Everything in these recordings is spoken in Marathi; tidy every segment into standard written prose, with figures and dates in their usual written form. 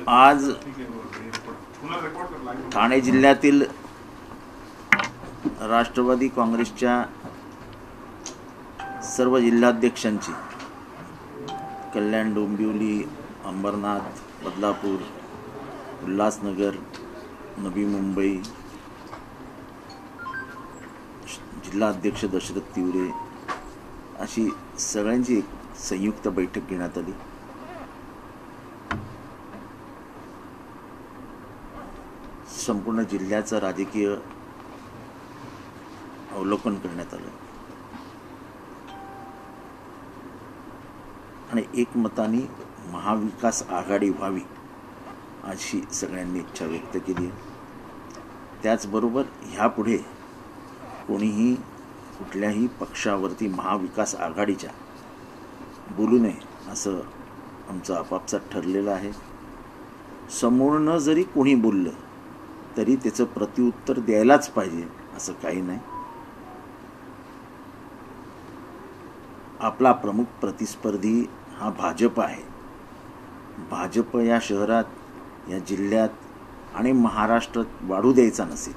आज ठाणे जिल्ह्यातील राष्ट्रवादी काँग्रेसच्या सर्व जिल्हाध्यक्षांची कल्याण, डोंबिवली, अंबरनाथ, बदलापूर, उल्हासनगर, नवी मुंबई जिल्हाध्यक्ष दशरथ तिवरे अशी सगळ्यांची एक संयुक्त बैठक घेण्यात आली. संपूर्ण जिल्ह्याचं राजकीय अवलोकन करण्यात आलं आणि एकमताने महाविकास आघाडी व्हावी अशी सगळ्यांनी इच्छा व्यक्त केली. त्याचबरोबर ह्यापुढे कोणीही कुठल्याही पक्षावरती महाविकास आघाडीच्या बोलू नये असं आमचं आपापसात ठरलेलं आहे. समोरनं जरी कोणी बोललं तरी त्याचं प्रत्युत्तर द्यायलाच पाहिजे असं काही नाही. आपला प्रमुख प्रतिस्पर्धी हा भाजप आहे. भाजप या शहरात, या जिल्ह्यात आणि महाराष्ट्रात वाढू द्यायचा नसेल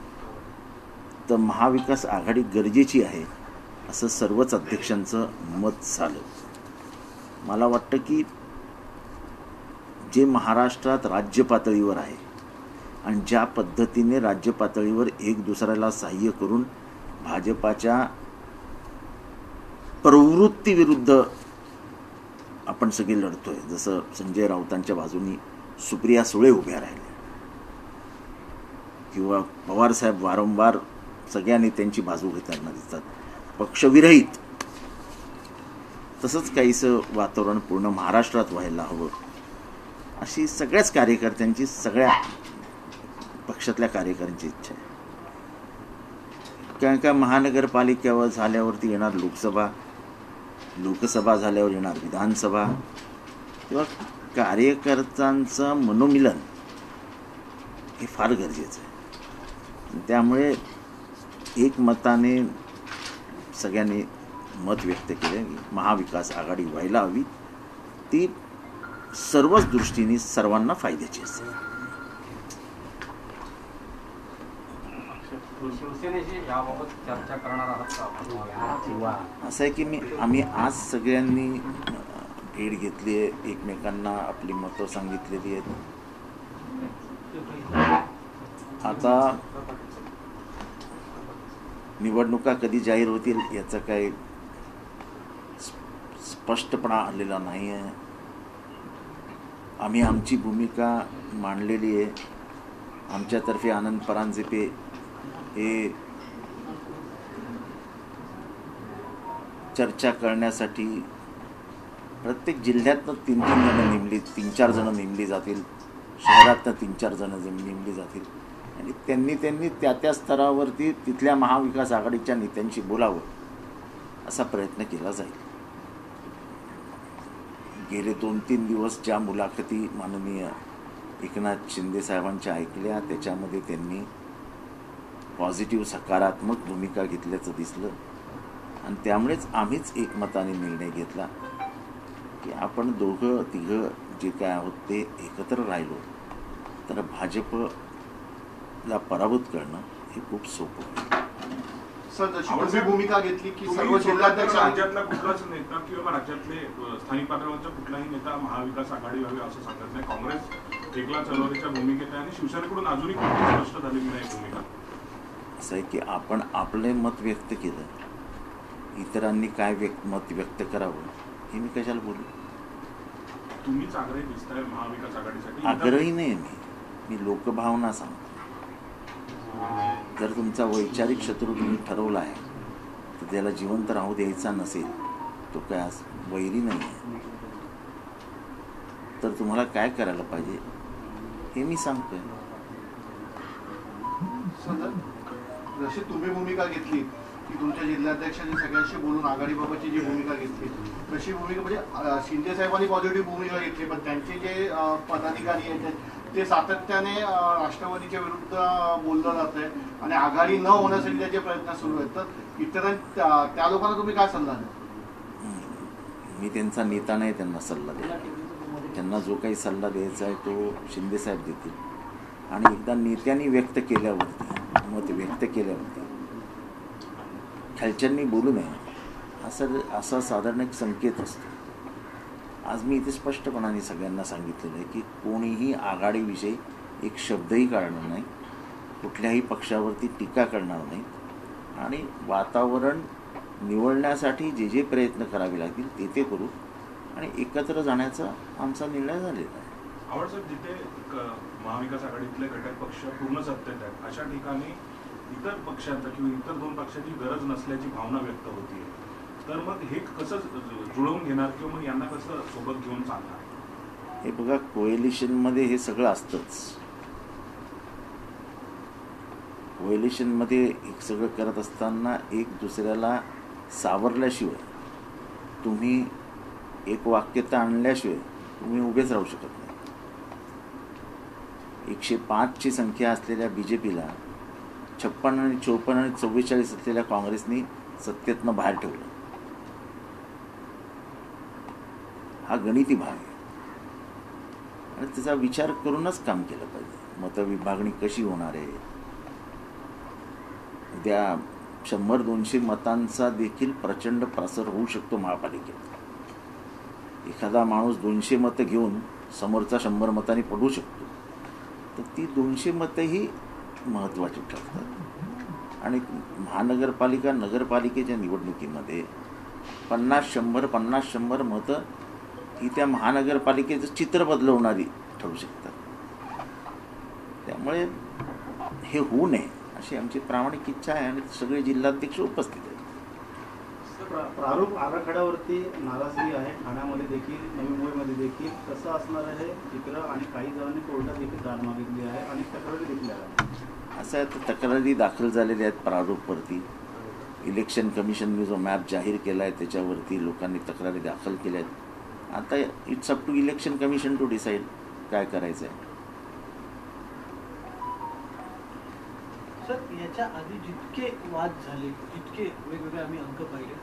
तर महाविकास आघाडी गरजेची आहे असं सर्वच अध्यक्षांचं मत झालं. मला वाटतं की जे महाराष्ट्रात राज्य पातळीवर आहे आणि ज्या पद्धतीने राज्य पातळीवर एक दुसऱ्याला सहाय्य करून भाजपाच्या प्रवृत्तीविरुद्ध आपण सगळे लढतोय, जसं संजय राऊतांच्या बाजूनी सुप्रिया सुळे उभ्या राहिल्या किंवा पवारसाहेब वारंवार सगळ्यांनी त्यांची बाजू घेताना दिसतात पक्षविरहित, तसंच काहीसं वातावरण पूर्ण महाराष्ट्रात व्हायला हवं अशी सगळ्याच कार्यकर्त्यांची, सगळ्या पक्षातल्या कार्यकर्त्यांची इच्छा आहे. कारण का महानगरपालिकेवर झाल्यावरती येणार लोकसभा झाल्यावर येणार विधानसभा, किंवा कार्यकर्त्यांचं मनोमिलन हे फार गरजेचं आहे. त्यामुळे एकमताने सगळ्यांनी मत व्यक्त केले की महाविकास आघाडी व्हायला हवी. ती सर्वच दृष्टीने सर्वांना फायद्याची असेल. चर्चा करणार आहात असं आहे की आम्ही आज सगळ्यांनी भेट घेतली आहे, एकमेकांना आपली मतं सांगितलेली आहेत. आता निवडणुका कधी जाहीर होतील याचा काही स्पष्टपणा आलेला नाही आहे. आम्ही आमची भूमिका मांडलेली आहे. आमच्यातर्फे आनंद परांजपे हे चर्चा करण्यासाठी प्रत्येक जिल्ह्यातनं 3-3 जण नेमली, 3-4 जण नेमली जातील, शहरातनं 3-4 जण नेमली जातील आणि त्यांनी त्या स्तरावरती तिथल्या महाविकास आघाडीच्या नेत्यांशी बोलावं असा प्रयत्न केला जाईल. गेले 2-3 दिवस ज्या मुलाखती माननीय एकनाथ शिंदे साहेबांच्या ऐकल्या त्याच्यामध्ये त्यांनी पॉझिटिव्ह सकारात्मक भूमिका घेतल्याचं दिसलं आणि त्यामुळेच आम्हीच एकमताने निर्णय घेतला की आपण दोघं तिघं जे काय आहोत ते एकत्र राहिलो तर भाजपला पराभूत करणं हे खूप सोपं होईल. सर, जशी तुम्ही भूमिका घेतली की सर्व जिल्हाध्यक्ष राज्यातला कुठलाच नेता किंवा राज्यातले स्थानिक पातळीवरचा कुठलाही नेता महाविकास आघाडी व्हावी असं सांगत नाही. काँग्रेस एकला चळवळीच्या भूमिकेत आहे आणि शिवसेनेकडून अजूनही स्पष्ट झालेली नाही भूमिका. असं आहे की आपण आपले मत व्यक्त केलं, इतरांनी काय मत व्यक्त करावं हे मी कशाला बोलू. तुम्हीच आग्रही दिसताय महाविकास आघाडीसाठी. आग्रही नाही मी लोकभावना सांगतो. जर तुमचा वैचारिक शत्रू तुम्ही ठरवला आहे तर त्याला जिवंत राहू द्यायचा नसेल, तो काय वैरी नाही आहे, तर तुम्हाला काय करायला पाहिजे हे मी सांगतोय. जशी तुम्ही भूमिका घेतली की तुमच्या जिल्हाध्यक्षांनी सगळ्यांशी बोलून आघाडीबाबतची जी भूमिका घेतली तशी भूमिका म्हणजे शिंदे साहेबांनी पॉझिटिव्ह भूमिका घेतली, पण त्यांचे जे पदाधिकारी आहेत ते सातत्याने राष्ट्रवादीच्या विरुद्ध बोललं जात आहे आणि आघाडी न होण्यासाठी त्याचे प्रयत्न सुरू आहेत. तर इतरांना त्या लोकांना तुम्ही काय सल्ला द्या? मी त्यांचा नेता नाही, त्यांना सल्ला द्या. त्यांना जो काही सल्ला द्यायचा आहे तो शिंदेसाहेब देतील. आणि एकदा नेत्यांनी व्यक्त केल्यावरती, मत व्यक्त केल्यावरती खालच्यांनी बोलू नये असा साधारण एक संकेत असतो. आज मी इथे स्पष्टपणाने सगळ्यांना सांगितलेलं आहे की कोणीही आघाडीविषयी एक शब्दही काढणार नाही, कुठल्याही पक्षावरती टीका करणार नाही आणि वातावरण निवडण्यासाठी जे जे प्रयत्न करावे लागतील ते करू आणि एकत्र जाण्याचा आमचा निर्णय झालेला आहे. आवडसाहेब, जिथे महाविकास आघाडीतले घटक पक्ष पूर्ण सत्तेत आहेत अशा ठिकाणी इतर पक्षांचा किंवा इतर दोन पक्षांची गरज नसल्याची भावना व्यक्त होतीये, तर मग हे कसं जुळवून घेणार किंवा मग यांना कसं सोबत घेऊन चालणार? हे बघा, कोएलिशनमध्ये हे सगळं असतंच. कोएलिशनमध्ये हे सगळं करत असताना एक दुसऱ्याला सावरल्याशिवाय, तुम्ही एक वाक्यता आणल्याशिवाय तुम्ही उभेच राहू शकत नाही. 105ची संख्या असलेल्या BJPला 56 आणि 54 आणि 44 असलेल्या काँग्रेसनी सत्तेतनं बाहेर ठेवलं. हा गणिती भाग आहे आणि त्याचा विचार करूनच काम केलं पाहिजे. मतविभागणी कशी होणार आहे, उद्या 100-200 मतांचा देखील प्रचंड प्रसार होऊ शकतो महापालिकेत. एखादा माणूस 200 मतं घेऊन समोरचा 100 मतांनी पडू शकतो, तर ती 200 मतंही महत्त्वाची ठरतात. आणि महानगरपालिका नगरपालिकेच्या निवडणुकीमध्ये 50-100 50-100 मतं ही त्या महानगरपालिकेचं चित्र बदलवणारी ठरू शकतात. त्यामुळे हे होऊ नये अशी आमची प्रामाणिक इच्छा आहे आणि सगळे जिल्हाध्यक्ष उपस्थित आहेत. प्रारूप आराखड्यावरती नाराजगी आहे. ठाण्यामध्ये देखील, नवी मुंबईमध्ये देखील कसं असणार आहे चित्र आणि काही जणांनी कोर्टात देखील दाद मागितली आहे आणि तक्रारी देखील आहे. असं आहे, तर तक्रारी दाखल झालेल्या आहेत प्रारूपवरती. इलेक्शन कमिशनने जो मॅप जाहीर केला आहे त्याच्यावरती लोकांनी तक्रारी दाखल केल्या आहेत. आता it's up to election commission to decide काय करायचं आहे. सर, याच्या आधी जितके वाद झाले, जितके वेगवेगळे आम्ही अंक पाहिले,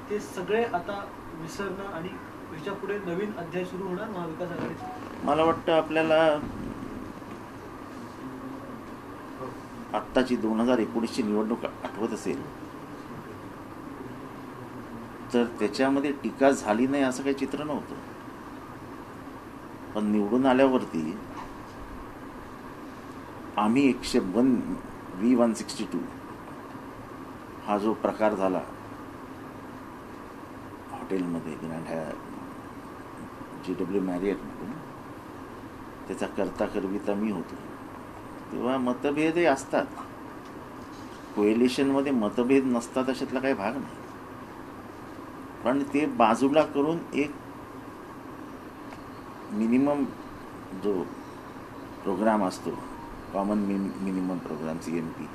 ते सगळे आता विसरणं आणि याच्या पुढे नवीन अध्याय सुरू होणार महाविकास आघाडीचा. मला वाटतं आपल्याला आत्ताची 2019ची निवडणूक आठवत असेल तर त्याच्यामध्ये टीका झाली नाही असं काही चित्र नव्हतं. पण निवडून आल्यावरती आम्ही V162 हा जो प्रकार झाला हॉटेलमध्ये ग्रँड GW मॅरियटमधून, त्याचा करता करविता मी होतो. तेव्हा मतभेदही असतात, कोएलिशनमध्ये मतभेद नसतात अशातला काही भाग नाही. पण ते बाजूला करून एक मिनिमम जो प्रोग्राम असतो, कॉमन मिनिमम प्रोग्राम CMP,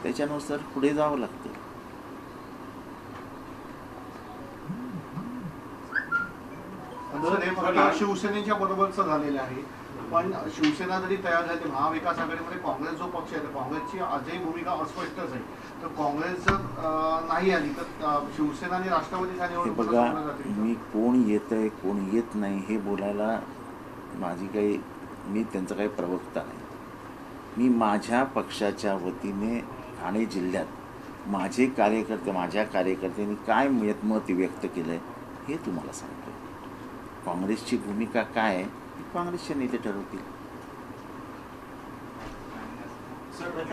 त्याच्यानुसार पुढे जावं लागतं. हे फक्त शिवसेनेच्या बरोबरचं झालेलं आहे. पण शिवसेना जरी तयार झाली, महाविकास आघाडीमध्ये काँग्रेस जो पक्ष आहे काँग्रेसची आजही भूमिका अस्पष्टच आहे. तर काँग्रेस जर नाही आली तर शिवसेना आणि राष्ट्रवादी हे बघा, मी कोण येत आहे कोण येत नाही हे बोलायला मी त्यांचा काही प्रवक्ता नाही. मी माझ्या पक्षाच्या वतीने ठाणे जिल्ह्यात माझ्या कार्यकर्त्यांनी काय मत व्यक्त केलं आहे हे तुम्हाला सांगतो. काँग्रेसची भूमिका काय आहे ती काँग्रेसचे नेते ठरवतील.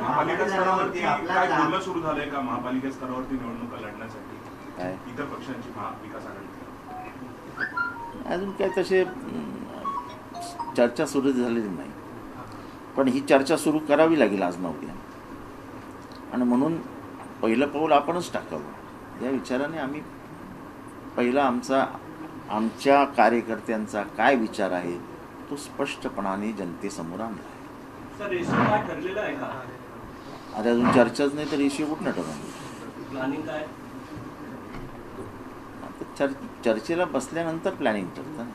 महापालिका स्तरावरती काय बोलणं सुरू झालंय का महापालिका स्तरावरती निवडणुका लढण्यासाठी काय इतर पक्षांची महाविकास आघाडी? अजून काय तसे चर्चा सुरू झालेली नाही. पण ही चर्चा सुरू करावी लागेल आज ना उद्या, आणि म्हणून पहिलं पाऊल आपणच टाकावं या विचाराने आम्ही पहिला आमच्या कार्यकर्त्यांचा काय विचार आहे तो स्पष्टपणाने जनतेसमोर आणला आहे. सर, रेशो काय ठरलेलं आहे का? अरे अजून चर्चाच नाही तर रेशिओ कुठनं ठरवणार? प्लॅनिंग काय? आता चर्चेला बसल्यानंतर प्लॅनिंग ठरतं ना.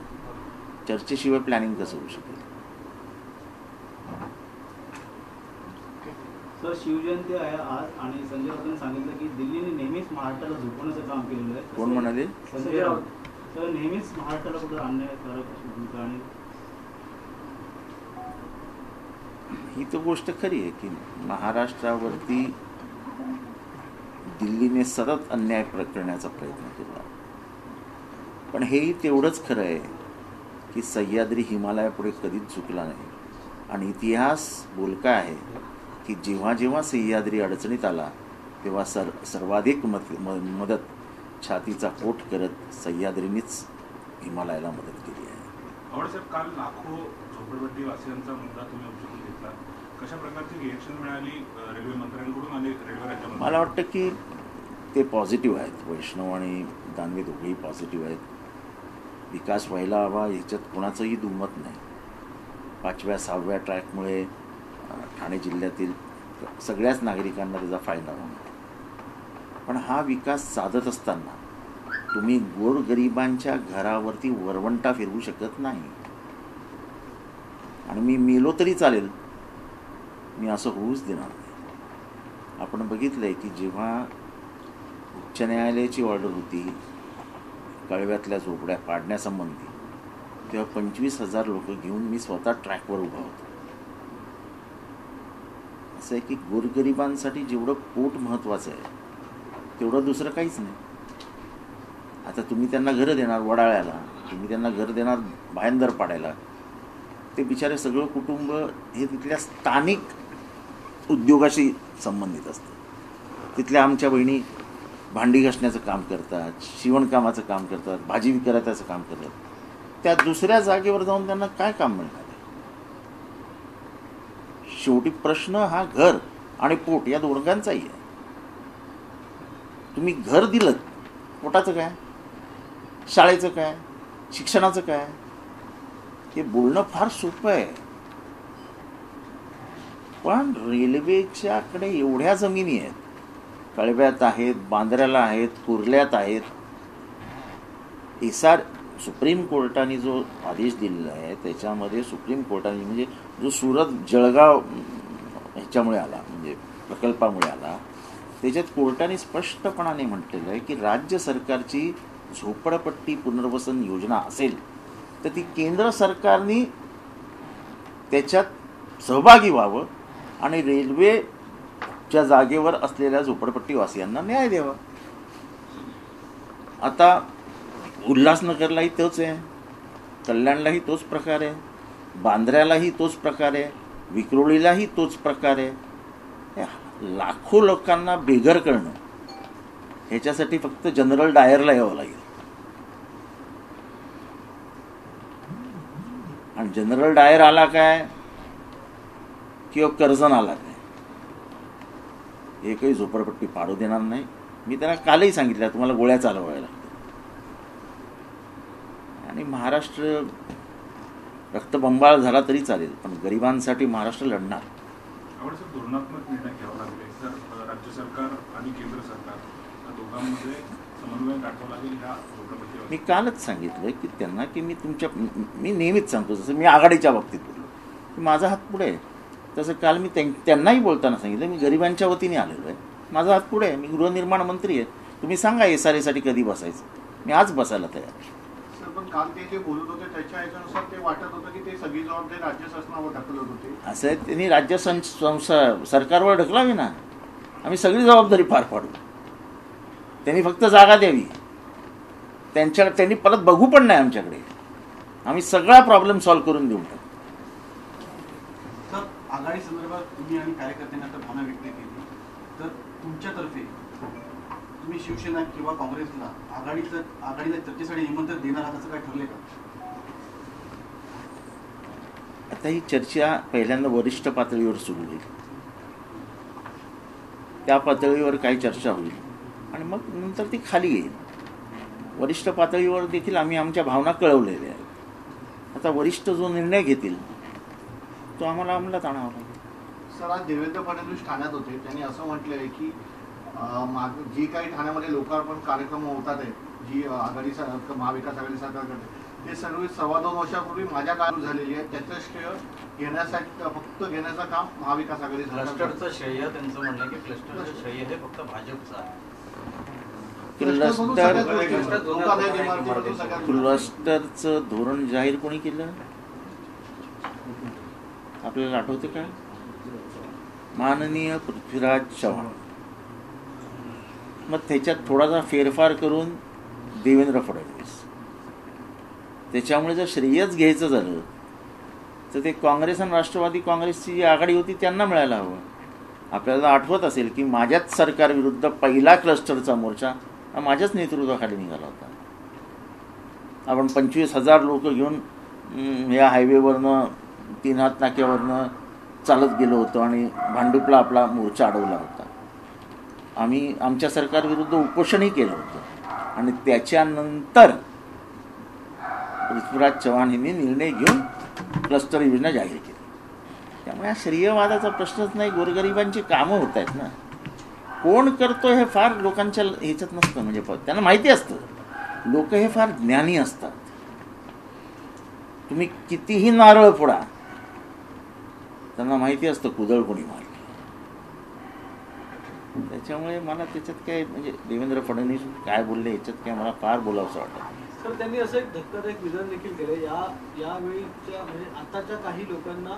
चर्चेशिवाय प्लॅनिंग कसं होऊ शकेल? सर, शिवजयंती आहे आज आणि संजय राऊतांनी सांगितलं की दिल्लीने नेहमीच महाराष्ट्राला झोपवण्याचं काम केलेलं आहे. कोण म्हणाले? संजय राऊत तर नेहमीच महाराष्ट्राला कुठं अन्यायकारक अशी भूमिका आणि ही तर गोष्ट खरी आहे की महाराष्ट्रावरती दिल्लीने सतत अन्याय करण्याचा प्रयत्न केला. पण हेही तेवढंच खरं आहे की सह्याद्री हिमालयापुढे कधीच झुकला नाही. आणि इतिहास बोलका आहे की जेव्हा जेव्हा सह्याद्री अडचणीत आला तेव्हा सर्वाधिक मदत छातीचा पोट करत सह्याद्रीनीच हिमालयाला मदत केली आहे. साहेब, काल लाखो झोपडपट्टी वासियांचा मुद्दा तुम्ही उचलून घेतला. कशा प्रकारची रिएक्शन मिळाली रेल्वे मंत्र्यांकडून आणि रेल्वे राज्यमंत्री? मला वाटतं की ते पॉझिटिव्ह आहेत. वैष्णव आणि दानवे दोघेही पॉझिटिव्ह आहेत. विकास व्हायला हवा ह्याच्यात कोणाचंही दुमत नाही. 5व्या 6व्या ट्रॅकमुळे ठाणे जिल्ह्यातील सगळ्याच नागरिकांना त्याचा फायदा होणार. पण हा विकास साधत असताना तुम्ही गोरगरिबांच्या घरावरती वरवंटा फिरवू शकत नाही. आणि मी मेलो तरी चालेल, मी असं होऊच देणार नाही. आपण बघितलंय की जेव्हा उच्च न्यायालयाची ऑर्डर होती कळव्यातल्या झोपड्या पाडण्यासंबंधी, तेव्हा 25,000 लोक घेऊन मी स्वतः ट्रॅकवर उभा होतो. असं आहे की गोरगरिबांसाठी जेवढं पोट महत्त्वाचं आहे तेवढं दुसरं काहीच नाही. आता तुम्ही त्यांना घरं देणार वडाळ्याला, तुम्ही त्यांना घर देणार भायंदर पाडायला, ते बिचारे सगळं कुटुंब हे तिथल्या स्थानिक उद्योगाशी संबंधित असतं. तिथल्या आमच्या बहिणी भांडी घासण्याचं काम करतात, शिवणकामाचं काम करतात, भाजी विक्रेत्याचं काम करतात. त्या दुसऱ्या जागेवर जाऊन त्यांना काय काम मिळणार आहे? शेवटी प्रश्न हा घर आणि पोट या दोघांचाही आहे. तुम्ही घर दिलं, पोटाचं काय, शाळेचं काय, शिक्षणाचं काय, हे बोलणं फार सोपं आहे. पण रेल्वेच्याकडे एवढ्या जमिनी आहेत, कळव्यात आहेत, बांद्र्याला आहेत, कुर्ल्यात आहेत. सुप्रीम कोर्टाने जो आदेश दिलेला आहे त्याच्यामध्ये सुप्रीम कोर्टाने म्हणजे जो सुरत जळगाव ह्याच्यामुळे आला, म्हणजे प्रकल्पामुळे आला, त्याच्यात कोर्टाने स्पष्टपणाने म्हटलेलं आहे की राज्य सरकारची झोपडपट्टी पुनर्वसन योजना असेल तर ती केंद्र सरकारने त्याच्यात सहभागी व्हावं आणि रेल्वेच्या जागेवर असलेल्या झोपडपट्टीवासियांना न्याय द्यावा. आता उल्हासनगरलाही तोच आहे, कल्याणलाही तोच प्रकार आहे, बांद्र्यालाही तोच प्रकार आहे, विक्रोळीलाही तोच प्रकार आहे. लाखो लोकांना बेघर करणं ह्याच्यासाठी फक्त जनरल डायरला यावं लागेल. आणि जनरल डायर आला काय किंवा कर्जन आला काय, एकही झोपडपट्टी पाडू देणार नाही. मी त्यांना कालही सांगितलं तुम्हाला गोळ्या चालवायला लागतात. आणि महाराष्ट्र रक्तबंबाळ झाला तरी चालेल, पण गरिबांसाठी महाराष्ट्र लढणार. आवडसं धोरणात्मक निर्णय घ्यावा लागले तर राज्य सरकार आणि केंद्र सरकार या दोघांमध्ये समन्वय गाठावा लागेल. ह्या झोपडपट्टीवर मी कालच सांगितलं की त्यांना की मी नेहमीच सांगतो, जसं मी आघाडीच्या बाबतीत बोललो की माझा हात पुढे आहे, तसं काल मी त्यांनाही बोलताना सांगितलं मी गरिबांच्या वतीने आलेलो आहे, माझा हात पुढे आहे, मी गृहनिर्माण मंत्री आहे, तुम्ही सांगा SRA साठी कधी बसायचं, मी आज बसायला तयार. पण काल ते जे बोलत होते त्याच्या ह्याच्यानुसार ते वाटत होतं की ते सगळी जबाबदारी राज्य शासनावर ढकलत होते. असं त्यांनी राज्य सरकारवर ढकलावी ना, आम्ही सगळी जबाबदारी पार पाडू, त्यांनी फक्त जागा द्यावी. त्यांनी परत बघू पण नाही आमच्याकडे, आम्ही सगळा प्रॉब्लेम सॉल्व्ह करून देऊ टाकू. तर आघाडी संदर्भात तुम्ही आणि कार्यकर्त्यांनी आता भावना व्यक्त केली, तर तुमच्यातर्फे तुम्ही शिवसेना किंवा काँग्रेसला आघाडीला चर्चेसाठी निमंत्रण देणार आहात असं काय ठरले का? आता ही चर्चा पहिल्यांदा वरिष्ठ पातळीवर सुरू होईल, त्या पातळीवर काही चर्चा होईल आणि मग नंतर ती खाली येईल. वरिष्ठ पातळीवर देखील आम्ही आमच्या भावना कळवलेल्या आहेत. आता वरिष्ठ जो निर्णय घेतील तो आम्हाला अंमलात आणावा लागेल. सर, आज देवेंद्र फडणवीस ठाण्यात होते, त्यांनी असं म्हटलं आहे की जी काही ठाण्यामध्ये लोकार्पण कार्यक्रम होतात आहेत, जी महाविकास आघाडी सरकारकडे, ते सर्व 2.25 वर्षापूर्वी माझ्या काळात झालेली आहे, त्याचं श्रेय घेण्याचं काम महाविकास आघाडी क्लस्टरचं श्रेय त्यांचं म्हणणं की क्लस्टरचं श्रेय हे फक्त भाजपचं आहे. क्लस्टरचं धोरण जाहीर कोणी केलं आपल्याला आठवते का? माननीय पृथ्वीराज चव्हाण. मग त्याच्यात थोडासा फेरफार करून देवेंद्र फडणवीस. त्याच्यामुळे जर श्रेयच घ्यायचं झालं तर ते काँग्रेस आणि राष्ट्रवादी काँग्रेसची जी आघाडी होती त्यांना मिळायला हवं. आपल्याला आठवत असेल की माझ्याच सरकारविरुद्ध पहिला क्लस्टरचा मोर्चा हा माझ्याच नेतृत्वाखाली निघाला होता. आपण 25,000 लोक घेऊन या हायवेवरनं 3 हात नाक्यावरनं चालत गेलो होतो आणि भांडुपला आपला मोर्चा अडवला होता. आम्ही आमच्या सरकारविरुद्ध उपोषणही केलं होतं आणि त्याच्यानंतर पृथ्वीराज चव्हाण यांनी निर्णय घेऊन क्लस्टर योजना जाहीर केली. त्यामुळे हा श्रेयवादाचा प्रश्नच नाही. गोरगरिबांची कामं होत आहेत ना. कोण करतो हे फार लोकांच्या ह्याच्यात नसतं. म्हणजे त्यांना माहिती असतं. लोक हे फार ज्ञानी असतात. तुम्ही कितीही नारळ फोडा त्यांना माहिती असतं कुदळ कोणी मारली. त्याच्यामुळे मला त्याच्यात काय म्हणजे देवेंद्र फडणवीस काय बोलले याच्यात काय मला फार बोलावंसं वाटतं. तर त्यांनी असं एक धक्कादायक विधान देखील केलं. यावेळीच्या म्हणजे आताच्या काही लोकांना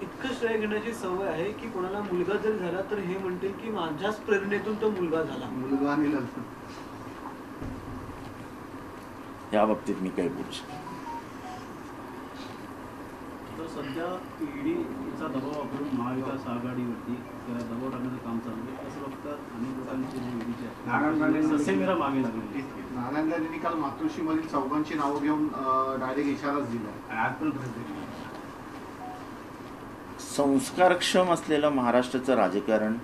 इतकं श्रेय घेण्याची सवय आहे की कोणाला मुलगा जरी झाला तर हे म्हणतील की माझ्याच प्रेरणेतून तो मुलगा झाला. मुलगा आणि या बाबतीत मी काही बोलू शकतो. तर सध्या ईडीचा दबाव वापरून महाविकास आघाडीवरती त्याला दबाव टाकण्याचं काम चालू आहे. असं बघतात अनेक लोकांचे जे ईडीचे ससेमिरा मागे लागले. नारायण राणेंनी काल मातोश्रीमधील चौघांची नावं घेऊन डायरेक्ट इशाराच दिला. आज पण प्रसिद्ध संस्कारक्षम असलेलं महाराष्ट्राचं राजकारण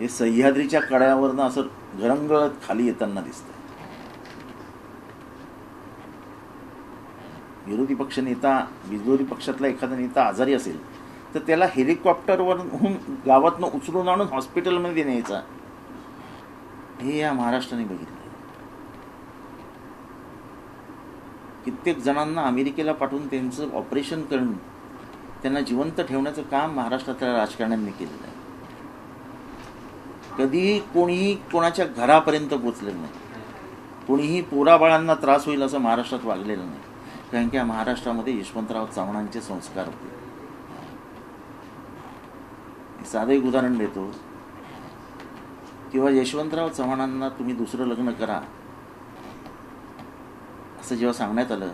हे सह्याद्रीच्या कड्यावरनं असं घरंगळत खाली येताना दिसतं. विरोधी पक्ष नेता विरोधी पक्षातला एखादा नेता आजारी असेल तर त्याला हेलिकॉप्टरवरून गावातनं उचलून आणून हॉस्पिटलमध्ये न्यायचा. हे या महाराष्ट्राने बघितलं. कित्येक जणांना अमेरिकेला पाठवून त्यांचं ऑपरेशन करून त्यांना जिवंत ठेवण्याचं काम महाराष्ट्रातल्या राजकारण्यांनी केलेलं आहे. कधीही कोणीही कोणाच्या घरापर्यंत पोचलेलं नाही. कोणीही पोराबाळांना त्रास होईल असं महाराष्ट्रात वागलेलं नाही. कारण की या महाराष्ट्रामध्ये यशवंतराव चव्हाणांचे संस्कार होते. साधं एक उदाहरण देतो. किंवा यशवंतराव चव्हाणांना तुम्ही दुसरं लग्न करा असं जेव्हा सांगण्यात आलं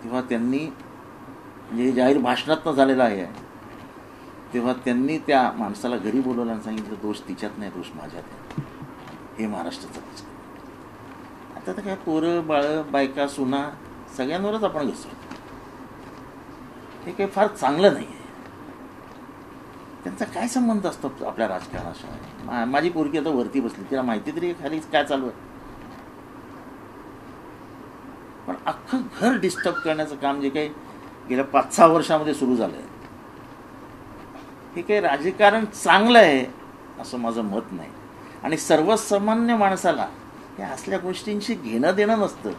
तेव्हा त्यांनी म्हणजे जाहीर भाषणातनं झालेलं आहे तेव्हा त्यांनी त्या माणसाला घरी बोलवलं आणि सांगितलं दोष तिच्यात नाही दोष माझ्यात आहे. हे महाराष्ट्राचं राजकारण. आता तर काय पोरं बाळं बायका सुना सगळ्यांवरच आपण घसरतो. हे काही फार चांगलं नाही आहे. त्यांचा काय संबंध असतो आपल्या राजकारणाशी? माझी पोरगी आता वरती बसली तिला माहिती तरी खाली काय चालू आहे. पण अख्खं घर डिस्टर्ब करण्याचं काम जे काही गेल्या 5-6 वर्षामध्ये सुरू झालं आहे हे काही राजकारण चांगलं आहे असं माझं मत नाही. आणि सर्वसामान्य माणसाला या असल्या गोष्टींशी घेणं देणं नसतं.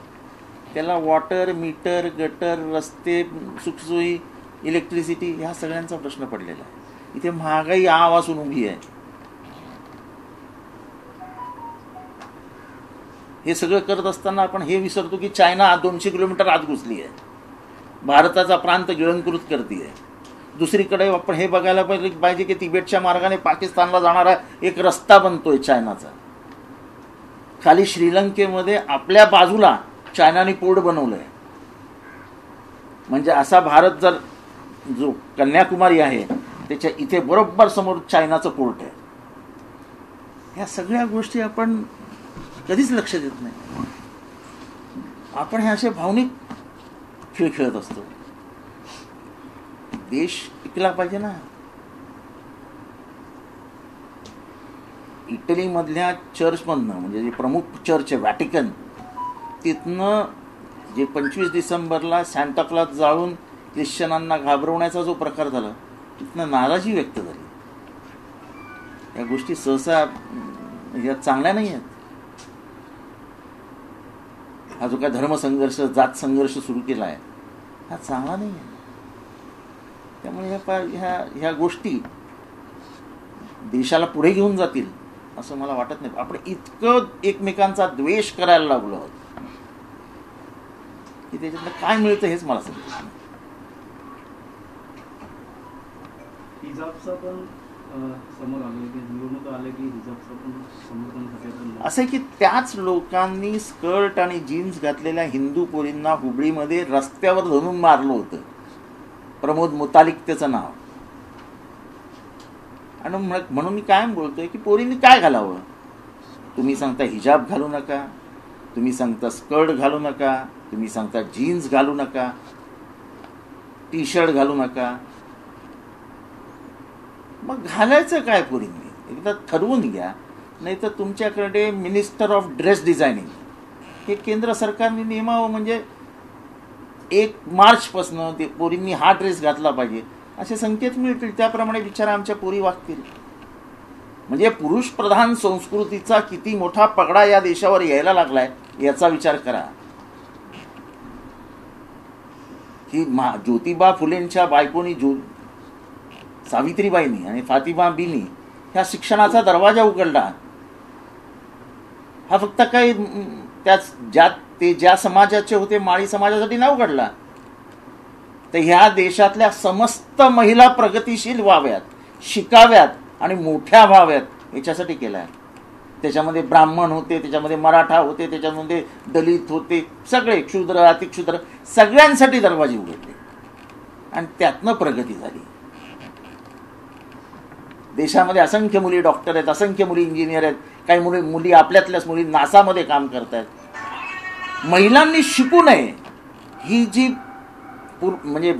त्याला वॉटर मीटर गटर रस्ते सुखसोयी इलेक्ट्रिसिटी ह्या सगळ्यांचा प्रश्न पडलेला आहे. इथे महागाई आवासून उभी आहे. हे सगळं करत असताना आपण हे विसरतो की चायना 200 किलोमीटर आत घुसली आहे. भारताचा प्रांत गिळंकृत करते आहे. दुसरीकडे आपण हे बघायला पाहिजे की तिबेटच्या मार्गाने पाकिस्तानला जाणारा एक रस्ता बनतोय चायनाचा. खाली श्रीलंकेमध्ये आपल्या बाजूला चायनाने पोर्ट बनवलंय. म्हणजे असा भारत जर जो कन्याकुमारी आहे त्याच्या इथे बरोबर समोर चायनाचं पोर्ट आहे. ह्या सगळ्या गोष्टी आपण कधीच लक्ष देत नाही. आपण हे असे भावनिक खेळ खेळत असतो. देश टिकला पाहिजे ना. इटलीमधल्या चर्चमधनं म्हणजे जे प्रमुख चर्च आहे व्हॅटिकन तिथनं जे 25 डिसेंबरला सॅन्टाक्लॉज जाळून ख्रिश्चनांना घाबरवण्याचा जो प्रकार झाला तिथनं नाराजी व्यक्त झाली. या गोष्टी सहसा या चांगल्या नाही आहेत. हा जो काय धर्मसंघर्ष जात संघर्ष सुरू केला आहे हा चांगला नाही आहे. त्यामुळे ह्या गोष्टी देशाला पुढे घेऊन जातील असं मला वाटत नाही. आपण इतकं एकमेकांचा द्वेष करायला लागलो आहोत की त्याच्यातलं काय मिळतं हेच मला समजत नाही. हिजाबचा पण समोर आलं की निवडणूक आलं की हिजाबचा पण समर्थन असं की त्याच लोकांनी स्कर्ट आणि जीन्स घातलेल्या हिंदू पोरींना हुबळीमध्ये रस्त्यावर धरून मारलं होतं. प्रमोद मुतालिक त्याचं नाव. आणि म्हणून मी कायम बोलतोय की पोरींनी काय घालावं. तुम्ही सांगता हिजाब घालू नका, तुम्ही सांगता स्कर्ट घालू नका, तुम्ही सांगता जीन्स घालू नका, टी शर्ट घालू नका. मग घालायचं काय पोरींनी एकदा ठरवून घ्या. नाही तर तुमच्याकडे मिनिस्टर ऑफ ड्रेस डिझायनिंग हे केंद्र सरकारने नेमावं. म्हणजे 1 मार्चपासून ते पोरींनी हा ड्रेस घातला पाहिजे असे संकेत मिळतील. त्याप्रमाणे बिचारा आमच्या पोरी वागतील. म्हणजे पुरुष प्रधान संस्कृतीचा किती मोठा पगडा या देशावर यायला लागलाय याचा विचार करा. की ज्योतिबा फुलेंच्या बायकोनी सावित्रीबाईंनी आणि फातिमा बीनी ह्या शिक्षणाचा दरवाजा उघडला. हा फक्त काही ज्या समाजाचे होते माळी समाजासाठी नाही उघडला, तर ह्या देशातल्या समस्त महिला प्रगतिशील व्हाव्यात, शिकाव्यात आणि मोठ्या व्हाव्यात याच्यासाठी केलाय. त्याच्यामध्ये ब्राह्मण होते, त्याच्यामध्ये मराठा होते, त्याच्यामध्ये दलित होते, सगळे क्षुद्र अतिक्षुद्र सगळ्यांसाठी दरवाजे उघडले आणि त्यातनं प्रगती झाली. देशामध्ये असंख्य मुली डॉक्टर आहेत, असंख्य मुली इंजिनियर आहेत, काही मुली आपल्यातल्याच मुली नासामध्ये काम करतायत. महिलांनी शिकू नये ही जी म्हणजे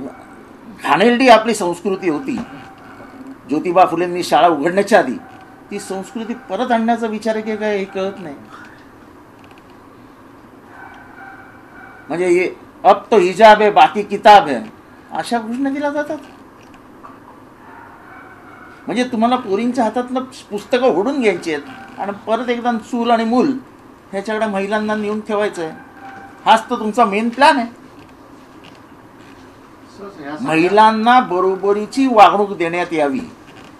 घाणेरडी आपली संस्कृती होती ज्योतिबा फुलेंनी शाळा उघडण्याच्या आधी, ती संस्कृती परत आणण्याचा विचार आहे की काय हे कळत नाही. म्हणजे हे अब तो हिजाब है बाकी किताब है अशा घोषणा दिल्या जातात. म्हणजे तुम्हाला पोरींच्या हातातलं पुस्तकं ओढून घ्यायची आहेत आणि परत एकदा चूल आणि मूल ह्याच्याकडे महिलांना नेऊन ठेवायचं आहे. हाच तर तुमचा मेन प्लॅन आहे. महिलांना बरोबरीची वागणूक देण्यात यावी.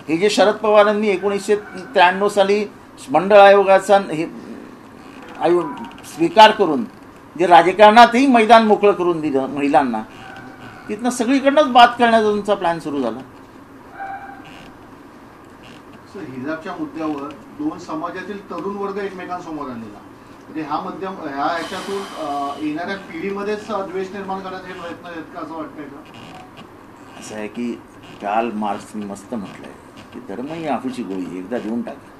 हे जे शरद पवारांनी 1993 साली मंडळ आयोगाचा स्वीकार करून जे राजकारणातही मैदान मोकळं करून दिलं महिलांना, तिथनं सगळीकडनंच बाद करण्याचा तुमचा प्लॅन सुरू झाला. हिजाबच्या मुद्द्यावर 2 समाजातील तरुण वर्ग एकमेकांसमोर आलेला. म्हणजे ह्या याच्यातून येणाऱ्या पिढीमध्येच द्वेष निर्माण करण्याचे हे प्रयत्न आहेत का असं वाटतंय का? असं आहे की कार्ल मार्क्सनी मस्त म्हटलंय की धर्म ही आफूची गोळी एकदा देऊन टाका.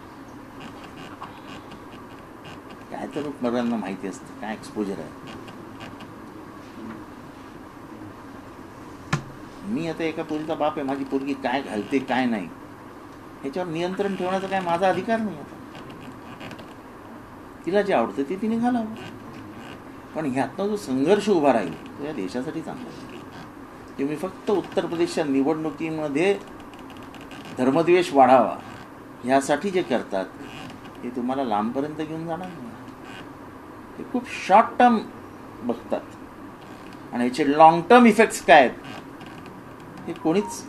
काय तर लोकांना माहिती असतं काय एक्सपोजर आहे. मी आता एका पोरीचा बाप आहे, माझी पोरगी काय घालते काय नाही ह्याच्यावर नियंत्रण ठेवण्याचा काय माझा अधिकार नाही. आता तिला जे आवडतं ते तिने घालावं. पण ह्यातनं जो संघर्ष उभा राहील तो या देशासाठी चांगला आहे. तुम्ही फक्त उत्तर प्रदेशच्या निवडणुकीमध्ये धर्मद्वेष वाढावा ह्यासाठी जे करतात हे तुम्हाला लांबपर्यंत घेऊन जाणार नाही. ते खूप शॉर्ट टर्म बघतात आणि याचे लॉंग टर्म इफेक्ट्स काय आहेत हे कोणीच